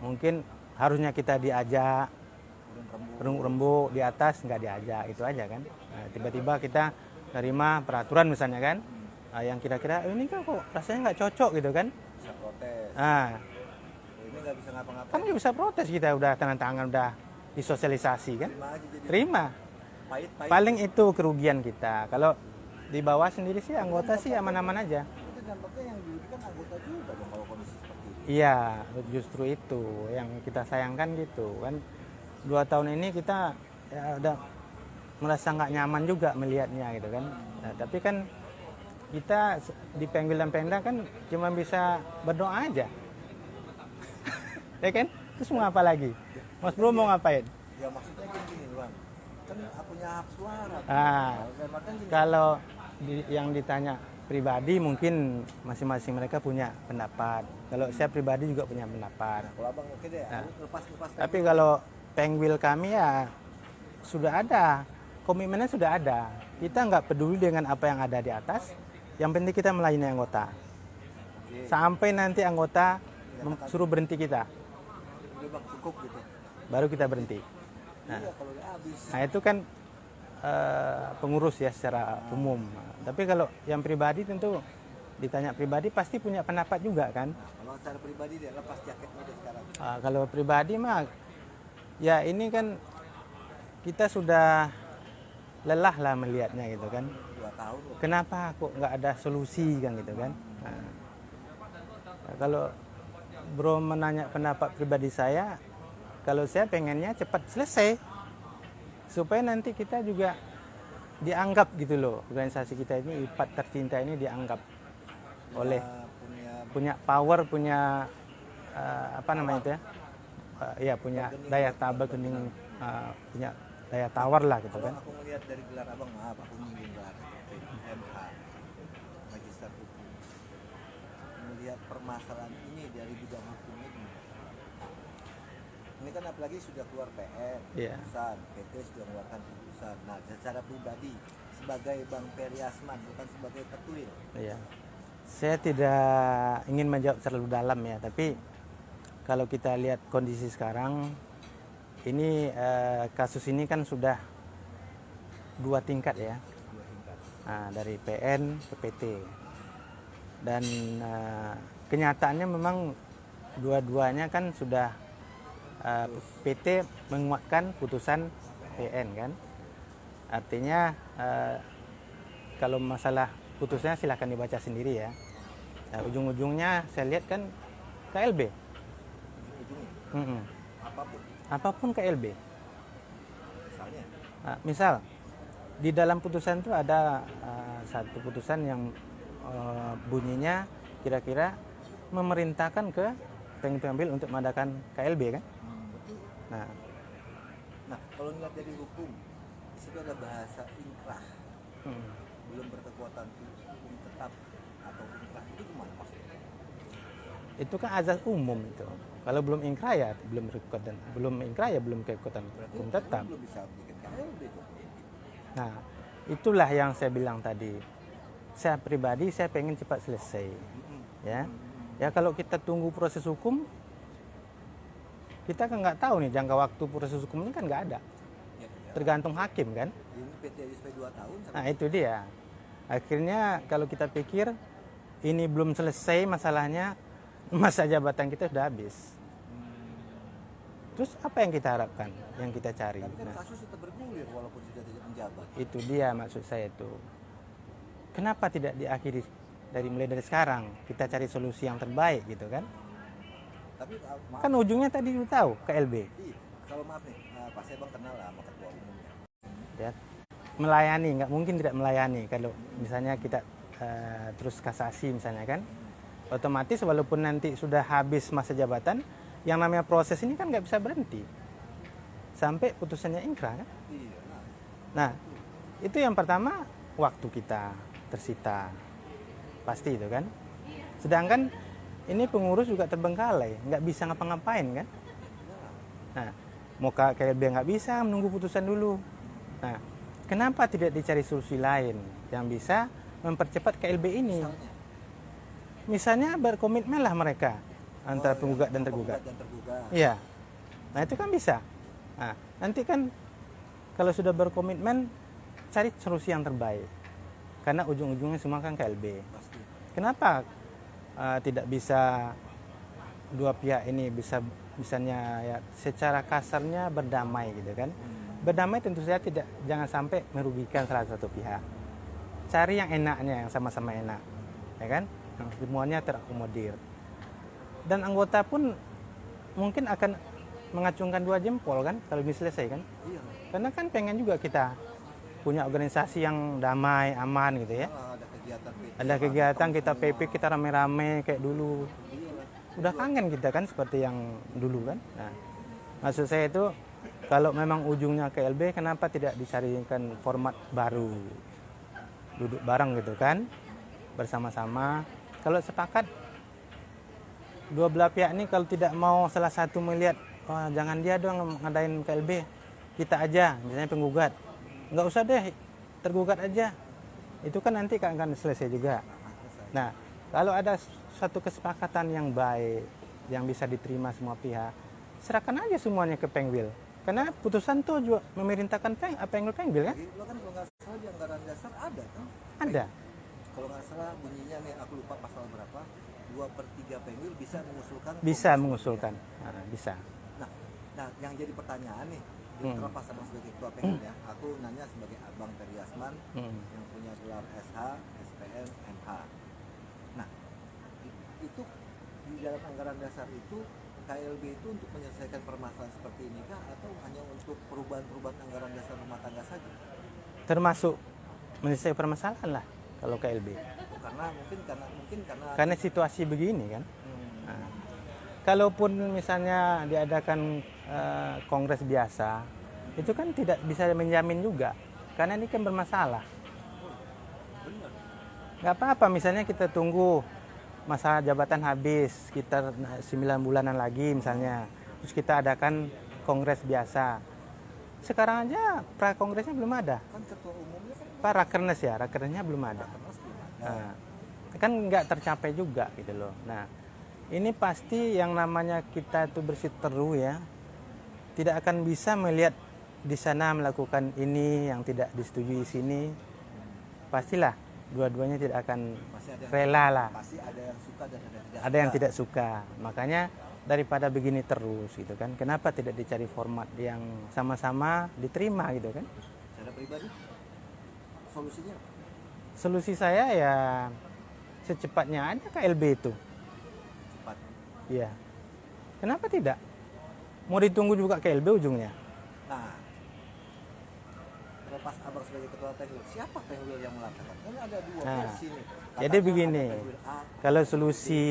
mungkin harusnya kita diajak rembuk di atas, nggak diajak, itu aja kan. Nah, tiba-tiba kita nerima peraturan misalnya kan, yang kira-kira ini kan kok rasanya nggak cocok gitu kan. Bisa protes. Nah, Ini nggak bisa ngapa-ngapain. kan nggak bisa protes, kita udah tanda tangan, udah disosialisasi kan. Terima aja jadi Terima. pahit-pahit. Paling itu kerugian kita. Kalau di bawah sendiri sih anggota sih aman-aman aja. Itu dampaknya yang dirugikan anggota juga dong kalau kondisi seperti itu. Iya, justru itu yang kita sayangkan gitu kan. 2 tahun ini kita ya udah merasa nggak nyaman juga melihatnya gitu kan. Nah, tapi kan kita di Penggul dan Pemda kan cuma bisa berdoa aja. Ya kan? Terus mau apa lagi? Mas Bro mau ngapain? Ya maksudnya gini Bang, kan punya hak suara. Ah, kalau yang ditanya pribadi mungkin masing-masing mereka punya pendapat. Kalau saya pribadi juga punya pendapat. Kalau abang oke deh, Nah, aku lepas Tapi kalau Penggul kami ya sudah ada, komitmennya sudah ada. Kita nggak peduli dengan apa yang ada di atas, yang penting kita melayani anggota. Sampai nanti anggota suruh berhenti kita, udah bang cukup gitu. baru kita berhenti. Iya kalau udah habis. Nah itu kan pengurus ya secara umum. Tapi kalau yang pribadi tentu ditanya pribadi pasti punya pendapat juga kan. Kalau secara pribadi dia lepas jaketnya deh sekarang. Kalau pribadi mah ya ini kan kita sudah lelah lah melihatnya gitu kan. 2 tahun loh. Kenapa kok nggak ada solusi kan gitu kan. Kalau Bro menanya pendapat pribadi saya, kalau saya pengennya cepat selesai supaya nanti kita juga dianggap gitu loh, organisasi kita ini IPAT tercinta ini dianggap oleh punya power, punya apa namanya itu ya, ya punya daya bargaining, punya daya tawar lah gitu Kalau kan. aku melihat dari gelar abang, maaf aku nyinggung gelar MH, Magister Hukum. Melihat permasalahan ini dari bidang hukum ini. Ini kan apalagi sudah keluar PN, Iya. putusan, PT sudah mengeluarkan putusan. Nah, secara pribadi sebagai Bang Ferry Asman bukan sebagai ketuil. Iya. Saya tidak ingin menjawab terlalu dalam ya, tapi kalau kita lihat kondisi sekarang ini kasus ini kan sudah 2 tingkat ya. 2 tingkat. Nah, dari PN ke PT. Dan kenyataannya memang dua-duanya kan sudah PT menguatkan putusan PN kan. Artinya kalau masalah putusnya silahkan dibaca sendiri ya. Nah, ujung-ujungnya saya lihat kan KLB. Ujungnya apapun. Apapun KLB. Misalnya. Misal di dalam putusan itu ada satu putusan yang bunyinya kira-kira memerintahkan ke pengambil untuk mengadakan KLB kan. Betul. Nah, Kalau ngeliat dari hukum, di situ ada bahasa inkrah, belum berkekuatan hukum tetap atau inkrah, itu gimana maksudnya? itu kan azas umum itu. Kalau belum inkrah ya belum berkekuatan, belum inkrah ya belum kekuatan Berarti hukum tetap. belum bisa bikin KLB tuh. Nah, itulah yang saya bilang tadi. Saya pribadi saya pengen cepat selesai. Ya. Ya kalau kita tunggu proses hukum, kita kan nggak tahu nih jangka waktu proses hukum ini kan nggak ada. Ya. Tergantung hakim kan. Ini PT sampai 2 tahun. Nah itu dia. Akhirnya kalau kita pikir ini belum selesai masalahnya, masa jabatan kita sudah habis. Terus apa yang kita harapkan, yang kita cari? Tapi kan Nah, kasus tetap bergulir walaupun sudah tidak menjabat. itu dia maksud saya itu. Kenapa tidak diakhiri mulai dari sekarang? Kita cari solusi yang terbaik gitu kan? Tapi maaf, Kan ujungnya tadi udah tahu KLB. kalau maaf nih, Pak Sebang kenal lah sama ketua umumnya. Ya. Melayani, nggak mungkin tidak melayani kalau misalnya kita terus kasasi misalnya kan. Otomatis walaupun nanti sudah habis masa jabatan, yang namanya proses ini kan nggak bisa berhenti sampai putusannya ingkrah kan. Iya. Nah itu yang pertama, waktu kita tersita pasti itu kan. Sedangkan ini pengurus juga terbengkalai, nggak bisa ngapa-ngapain kan. Nah mau KLB nggak bisa, menunggu putusan dulu. Nah kenapa tidak dicari solusi lain yang bisa mempercepat KLB ini? Misalnya berkomitmenlah mereka antara penggugat dan tergugat. Iya. Nah itu kan bisa. Nah, nanti kan kalau sudah berkomitmen cari solusi yang terbaik. Karena ujung-ujungnya semua kan KLB. Kenapa tidak bisa dua pihak ini bisa misalnya ya secara kasarnya berdamai gitu kan? Berdamai tentu saja jangan sampai merugikan salah satu pihak. Cari yang enaknya, yang sama-sama enak, ya kan? Semuanya terakomodir. Dan anggota pun mungkin akan mengacungkan 2 jempol kan kalau bisa selesai kan? Iya. Karena kan pengen juga kita punya organisasi yang damai, aman gitu ya. Ada kegiatan PT. Ada kegiatan kita PP, kita rame-rame kayak dulu. Iya. Udah kangen kita kan seperti yang dulu kan. Nah, maksud saya itu kalau memang ujungnya KLB, kenapa tidak dicarikan format baru? Duduk bareng gitu kan, bersama-sama. Kalau sepakat, dua belah pihak ini kalau tidak mau salah satu melihat, oh, jangan dia dong ngadain KLB, kita aja, misalnya penggugat. Nggak usah deh, tergugat aja. Itu kan nanti akan selesai juga. Nah, kalau ada satu kesepakatan yang baik, yang bisa diterima semua pihak, serahkan aja semuanya ke Pengwil. Karena putusan tuh juga memerintahkan Pengwil kan? Lo kan kalau nggak salah di anggaran dasar ada kan? Ada. Kalau nggak salah bunyinya nih, aku lupa pasal berapa, 2/3 Pengwil bisa mengusulkan. Bisa mengusulkan. Nah, bisa. Nah, yang jadi pertanyaan nih, terlepas abang sebagai ketua Pengwil ya, aku nanya sebagai abang Ferry Asman yang punya gelar SH, SPM, MH. Nah, itu di dalam anggaran dasar itu KLB itu untuk menyelesaikan permasalahan seperti ini kah atau hanya untuk perubahan-perubahan anggaran dasar rumah tangga saja? Termasuk menyelesaikan permasalahan lah kalau KLB. Karena situasi begini kan. Nah, kalaupun misalnya diadakan kongres biasa, itu kan tidak bisa menjamin juga karena ini kan bermasalah. Nggak apa-apa misalnya kita tunggu masa jabatan habis sekitar 9 bulanan lagi misalnya, terus kita adakan kongres biasa. Sekarang aja pra kongresnya belum ada. Kan ketua umumnya kan Pak rakernesnya belum ada. Nah, kan nggak tercapai juga gitu loh. Nah, ini pasti yang namanya kita itu bersiteru ya, tidak akan bisa melihat di sana melakukan ini yang tidak disetujui di sini. Pastilah dua-duanya tidak akan Pasti ada rela lah. pasti ada yang suka dan ada yang tidak Ada yang tidak suka. Makanya daripada begini terus gitu kan, kenapa tidak dicari format yang sama-sama diterima gitu kan? Secara pribadi solusinya apa? Solusi saya ya secepatnya aja KLB itu. Cepat. Iya. Kenapa tidak? Mau ditunggu juga KLB ujungnya. Nah, lepas abang sebagai ketua Penwil, siapa Penwil yang melakukan? Ini ada dua Nah, versi nih. jadi Katanya begini, ada Penwil A, kalau solusi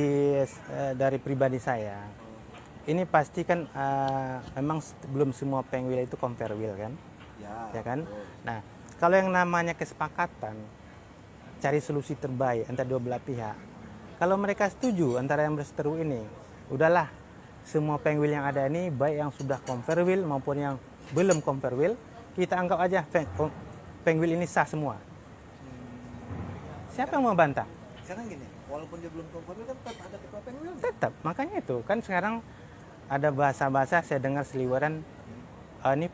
dari pribadi saya, ini pasti kan memang belum semua Penwil itu compare will kan, ya kan? betul. Nah, kalau yang namanya kesepakatan, cari solusi terbaik antara dua belah pihak. Kalau mereka setuju antara yang berseteru ini, udahlah semua Penwil yang ada ini, baik yang sudah compare will maupun yang belum compare will, kita anggap aja Penwil ini sah semua. Siapa yang mau bantah? Sekarang gini, walaupun dia belum konformil kan tetap ada ketua Penwil. Tetap, makanya itu kan sekarang ada bahasa-bahasa saya dengar seliweran, ini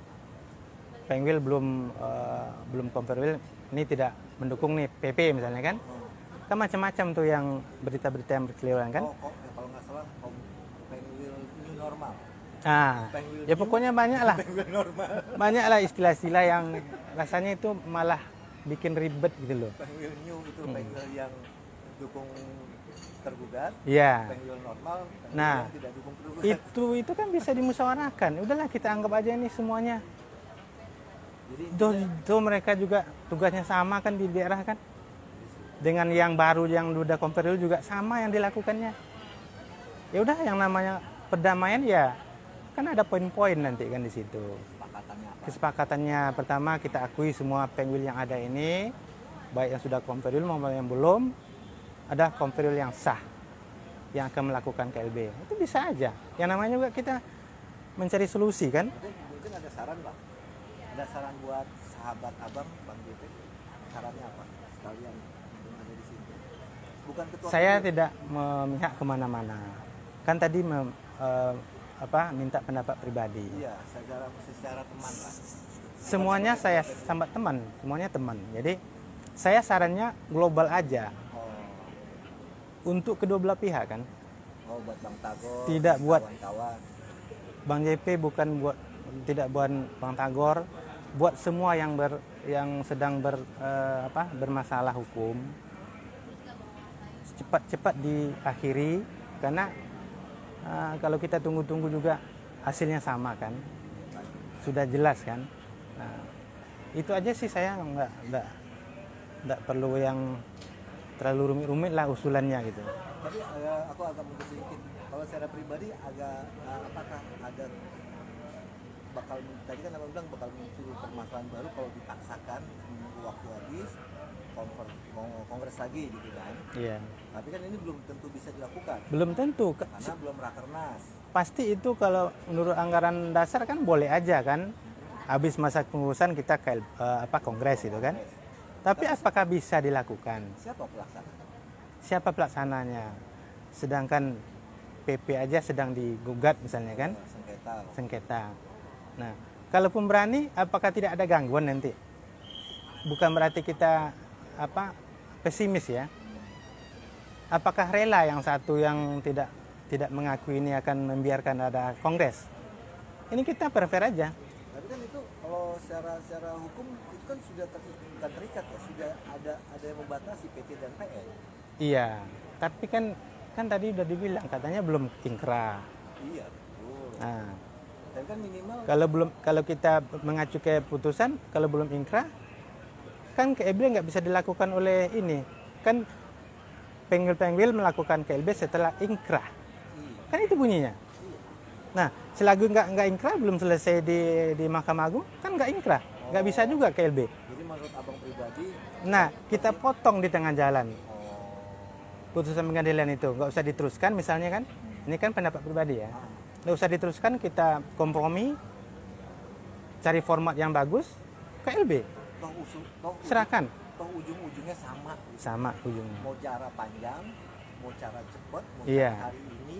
Penwil belum compare will, ini tidak mendukung nih PP misalnya kan. Kan macam-macam tuh yang berita-berita yang berseliweran kan. Kalau nggak salah Penwil new normal. Nah, Penwil ya pokoknya banyak lah. Penwil normal. Banyak lah istilah-istilah yang rasanya itu malah bikin ribet gitu loh. Penwil new itu Penwil yang dukung tergugat. Iya. Penwil normal, Penwil Nah, yang tidak dukung tergugat. itu kan bisa dimusyawarahkan. Udahlah kita anggap aja ini semuanya. Jadi Tuh mereka juga tugasnya sama kan di daerah kan. Dengan yang baru yang udah compare juga sama yang dilakukannya. Ya udah yang namanya perdamaian ya kan ada poin-poin nanti kan di situ. kesepakatannya apa? Kesepakatannya pertama kita akui semua Penwil yang ada ini, baik yang sudah compare maupun yang belum, ada compare yang sah yang akan melakukan KLB. Itu bisa aja. Yang namanya juga kita mencari solusi kan. Mungkin ada saran Bang. Ada saran buat sahabat abang Bang JP. Sarannya apa? Sekalian yang ada di sini. Bukan ketua Saya Penwil. tidak memihak kemana-mana. Kan tadi minta pendapat pribadi. Iya, secara teman lah. Semuanya saya sambat teman, semuanya teman. Jadi saya sarannya global aja Oh, untuk kedua belah pihak kan. oh buat Bang Tagor. Tidak buat kawan-kawan. Bang JP bukan tidak buat Bang Tagor, buat semua yang sedang bermasalah hukum. Cepat-cepat diakhiri karena kalau kita tunggu-tunggu juga hasilnya sama kan, sudah jelas kan. Nah, itu aja sih saya nggak perlu yang terlalu rumit-rumit lah usulannya gitu. Tapi aku agak mundur sedikit. Kalau secara pribadi apakah ada tadi kan abang bilang bakal muncul permasalahan baru kalau dipaksakan menunggu waktu habis kongres lagi gitu kan. Iya. Tapi kan ini belum tentu bisa dilakukan Belum tentu. karena belum rakernas. Pasti itu kalau menurut anggaran dasar kan boleh aja kan. Habis masa pengurusan kita kongres gitu kan. Tapi apakah bisa dilakukan? Siapa pelaksana? Siapa pelaksananya? Sedangkan PP aja sedang digugat misalnya kan, sengketa. Nah, kalaupun berani, apakah tidak ada gangguan nanti? Bukan berarti kita pesimis ya. Apakah rela yang satu yang tidak mengakui ini akan membiarkan ada kongres? Ini kita fair aja. Tapi kan itu kalau secara hukum itu kan sudah terikat ya, sudah ada yang membatasi PT dan PN. Iya, tapi kan tadi udah dibilang katanya belum ingkrah. Iya, betul. Nah, Dan kan minimal kalau kita mengacu ke putusan, kalau belum ingkrah, kan KLB nggak bisa dilakukan oleh ini. Kan Penwil melakukan KLB setelah ingkrah. iya. Kan itu bunyinya. Nah, selagi nggak ingkrah, belum selesai di Mahkamah Agung, kan nggak ingkrah. Nggak bisa juga KLB. Jadi menurut abang pribadi, Nah, kita potong di tengah jalan. oh, Putusan pengadilan itu nggak usah diteruskan misalnya kan. Ini kan pendapat pribadi ya. Nggak usah diteruskan, kita kompromi, cari format yang bagus, KLB. Serahkan. Toh ujung-ujungnya sama. Sama ujungnya. Mau cara panjang, mau cara cepat, mau Iya. cara hari ini,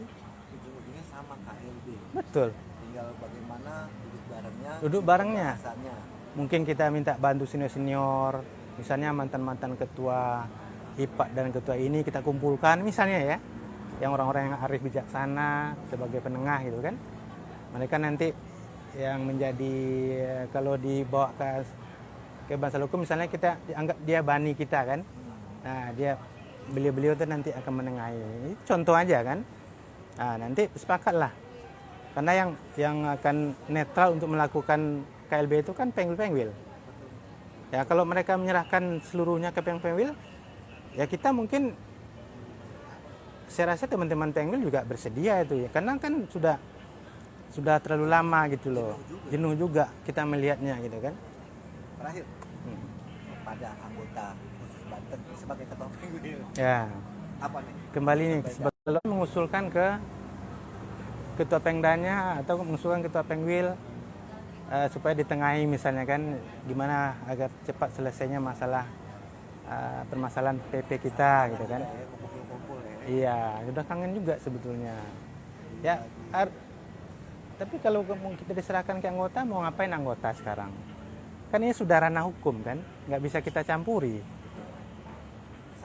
ujung-ujungnya sama KLB. Betul. Tinggal bagaimana duduk barengnya. Duduk barengnya. Pembahasannya. Mungkin kita minta bantu senior-senior Misalnya mantan-mantan ketua IPAD dan ketua ini kita kumpulkan misalnya ya, yang orang-orang yang arif bijaksana sebagai penengah gitu kan. Mereka nanti yang menjadi, kalau dibawa ke bahasa hukum misalnya kita anggap dia bani kita kan. Nah, beliau-beliau itu nanti akan menengahi. Ini contoh aja kan. Nah, nanti sepakatlah. Karena yang akan netral untuk melakukan KLB itu kan Pengwil. Ya, kalau mereka menyerahkan seluruhnya ke Pengwil, ya kita mungkin, saya rasa teman-teman Pengwil juga bersedia itu ya. Karena kan sudah terlalu lama gitu loh. Jenuh juga kita melihatnya gitu kan. Terakhir, pada anggota khusus Banten sebagai ketua Pengwil. Ya. Apa nih? Kembali nih, sebelum mengusulkan ke ketua Pengdanya atau mengusulkan ketua Pengwil supaya ditengahi misalnya kan, gimana agar cepat selesainya masalah permasalahan PP kita gitu kan. Iya, udah kangen juga sebetulnya. Ya, tapi kalau kita diserahkan ke anggota, mau ngapain anggota sekarang? Kan ini sudah ranah hukum kan, nggak bisa kita campuri.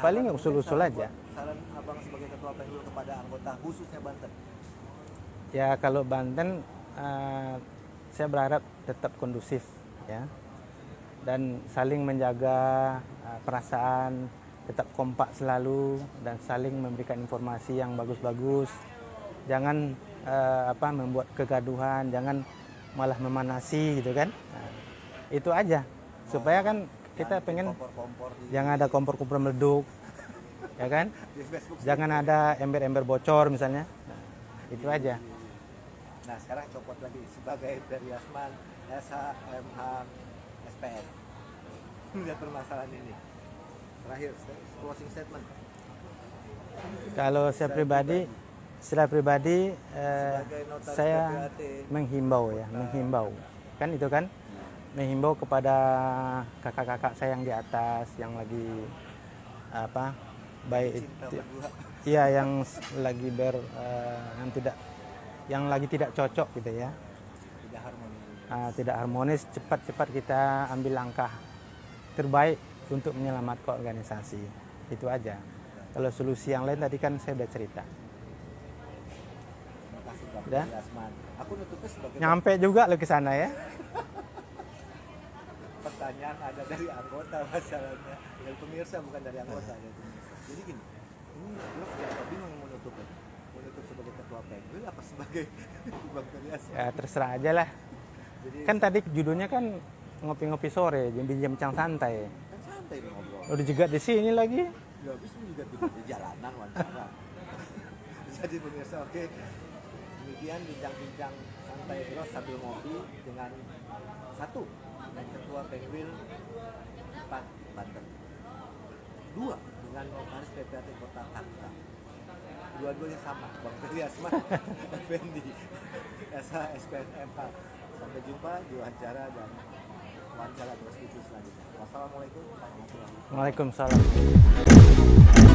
Paling usul-usul aja. Saran abang sebagai ketua Pengwil kepada anggota khususnya Banten? Ya kalau Banten, saya berharap tetap kondusif ya, dan saling menjaga perasaan, tetap kompak selalu dan saling memberikan informasi yang bagus-bagus. Jangan membuat kegaduhan, jangan malah memanasi gitu kan. Nah, itu aja supaya kan kita pengen jangan ada kompor-kompor meleduk ya kan, jangan ada ember-ember bocor misalnya. Nah, itu aja. Nah sekarang copot lagi sebagai Ferry Asman SHMH SPN melihat permasalahan ini. Terakhir closing statement. Kalau saya pribadi, secara pribadi saya menghimbau kan itu kan, menghimbau kepada kakak-kakak saya yang di atas yang lagi baik iya yang lagi yang lagi tidak cocok gitu ya, tidak harmonis, cepat-cepat kita ambil langkah terbaik untuk menyelamatkan organisasi. Itu aja. Kalau solusi yang lain tadi kan saya udah cerita. Udah? Nyampe juga lo ke sana ya. Pertanyaan ada dari anggota masalahnya, dari pemirsa bukan dari anggota. Jadi gini, ini lo agak bingung menutup sebagai ketua Pengwil apa sebagai Bang Ferry Asman? Ya terserah aja lah. Jadi, kan tadi judulnya kan ngopi-ngopi sore, jam santai. Kan santai ngobrol. Udah jegat di sini lagi. Ya habis juga di jalanan wawancara. Jadi pemirsa, oke. Demikian bincang-bincang santai terus sambil ngopi dengan satu ketua Pengwil 4 Banten. 2 dengan notaris PPAT Kota Tangerang. Dua-duanya sama, Bang Ferry Asman, Effendi, SPNMH. Sampai jumpa di wawancara dan wawancara terus selanjutnya. Wassalamualaikum warahmatullahi wabarakatuh. Waalaikumsalam.